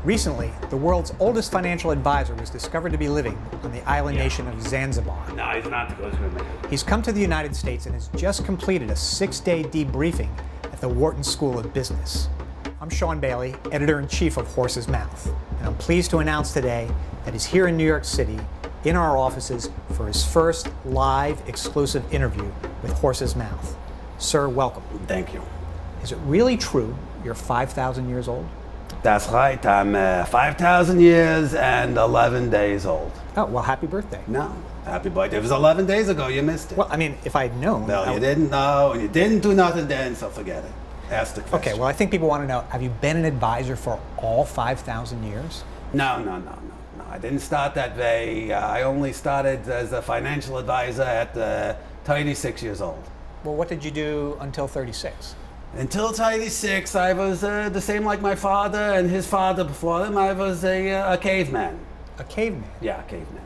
Recently, the world's oldest financial advisor was discovered to be living on the island nation of Zanzibar. No, he's not to go swimming. He's come to the United States and has just completed a 6-day debriefing at the Wharton School of Business. I'm Sean Bailey, editor-in-chief of Horsesmouth, and I'm pleased to announce today that he's here in New York City in our offices for his first live exclusive interview with Horsesmouth. Sir, welcome. Thank you. Is it really true you're 5,000 years old? That's right. I'm 5,000 years and 11 days old. Oh, well, happy birthday. No, happy birthday. It was 11 days ago. You missed it. Well, I mean, if I'd known. Well, you didn't know, and you didn't do nothing then, so forget it. Ask the question. Okay, well, I think people want to know, have you been an advisor for all 5,000 years? No. I didn't start that way. I only started as a financial advisor at 36 years old. Well, what did you do until 36? Until 36, I was the same like my father and his father before him. I was a caveman. A caveman? Yeah, a caveman.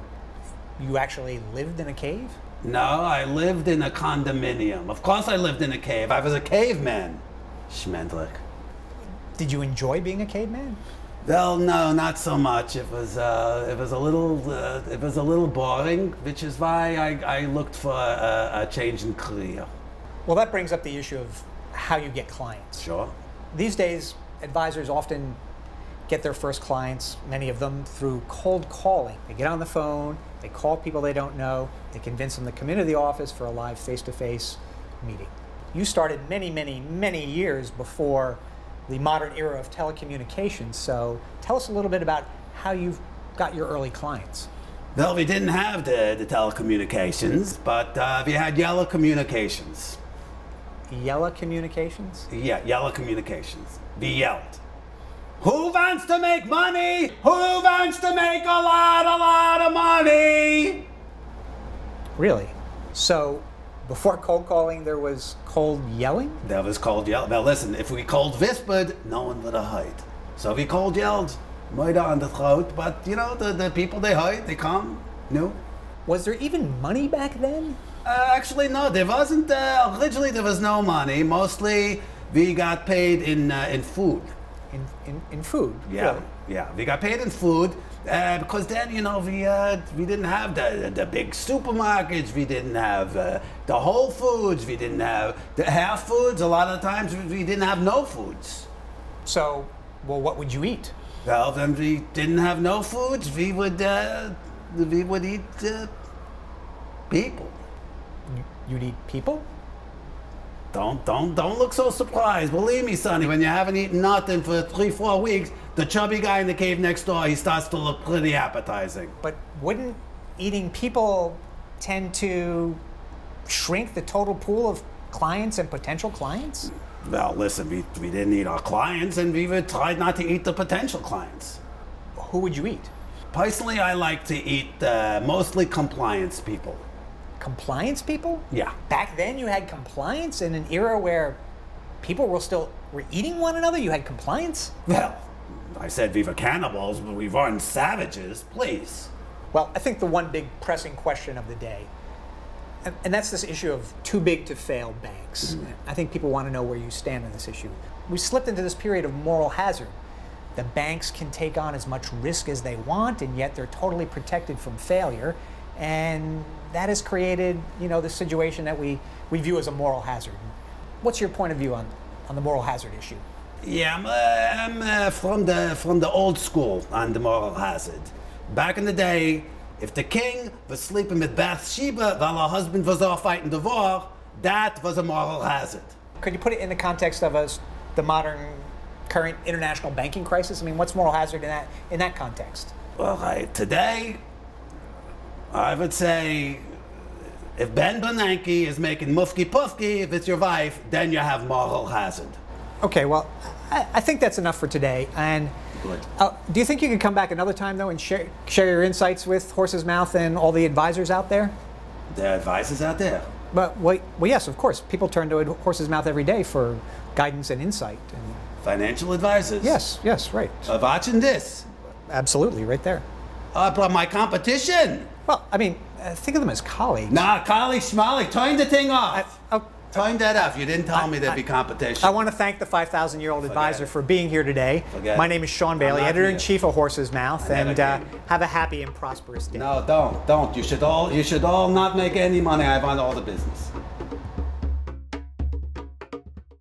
You actually lived in a cave? No, I lived in a condominium. Of course I lived in a cave. I was a caveman. Schmendlick. Did you enjoy being a caveman? Well, no, not so much. It was a little boring, which is why I looked for a change in career. Well, that brings up the issue of how you get clients. Sure. These days, advisors often get their first clients, many of them, through cold calling. They get on the phone, they call people they don't know, they convince them to come into the office for a live face-to-face meeting. You started many years before the modern era of telecommunications, so tell us a little bit about how you've got your early clients. Well, we didn't have the telecommunications, but we had yellow communications. Yellow communications? Yeah, yellow communications. We yelled. Who wants to make money? Who wants to make a lot of money? Really? So, before cold calling, there was cold yelling? There was cold yelling. Well, listen, if we cold whispered, no one would have heard. So we cold yelled, murder on the throat, but you know, the people they heard, they come, no. Was there even money back then? Actually, no, there wasn't. Originally, there was no money. Mostly, we got paid in food. In food? Yeah, really? Yeah. We got paid in food because then, you know, we didn't have the big supermarkets. We didn't have the Whole Foods. We didn't have the health foods. A lot of times, we didn't have no foods. So, well, what would you eat? Well, then we didn't have no foods. We would eat people. You'd eat people? Don't look so surprised. Believe me, Sonny, when you haven't eaten nothing for 3-4 weeks, the chubby guy in the cave next door, he starts to look pretty appetizing. But wouldn't eating people tend to shrink the total pool of clients and potential clients? Well, listen, we didn't eat our clients, and we would try not to eat the potential clients. Who would you eat? Personally, I like to eat mostly compliance people. Compliance people? Yeah. Back then you had compliance in an era where people were eating one another? You had compliance? Well, I said we were cannibals, but we weren't savages, please. Well, I think the one big pressing question of the day, and that's this issue of too big to fail banks. I think people want to know where you stand on this issue. We slipped into this period of moral hazard. The banks can take on as much risk as they want, and yet they're totally protected from failure. And that has created, you know, the situation that we view as a moral hazard. What's your point of view on the moral hazard issue? Yeah, I'm from the old school on the moral hazard. Back in the day, if the king was sleeping with Bathsheba while her husband was off fighting the war, that was a moral hazard. Could you put it in the context of the modern, current international banking crisis? I mean, what's moral hazard in that context? Well, today, I would say if Ben Bernanke is making mufki pufki, if it's your wife, then you have moral hazard. Okay, well, I think that's enough for today. And do you think you could come back another time, though, and share your insights with Horsesmouth and all the advisors out there? There are advisors out there? But, well, yes, of course. People turn to Horsesmouth every day for guidance and insight. Financial advisors? Yes, right. Watching this? Absolutely, right there. But my competition? Well, I mean, think of them as colleagues. Nah, colleague schmolly, turn the thing off. Time that off. You didn't tell me there'd be competition. I want to thank the 5,000-year-old advisor for being here today. My name is Sean Bailey, editor-in-chief of Horsesmouth, and have a happy and prosperous day. No, don't. You should all not make any money. I want all the business.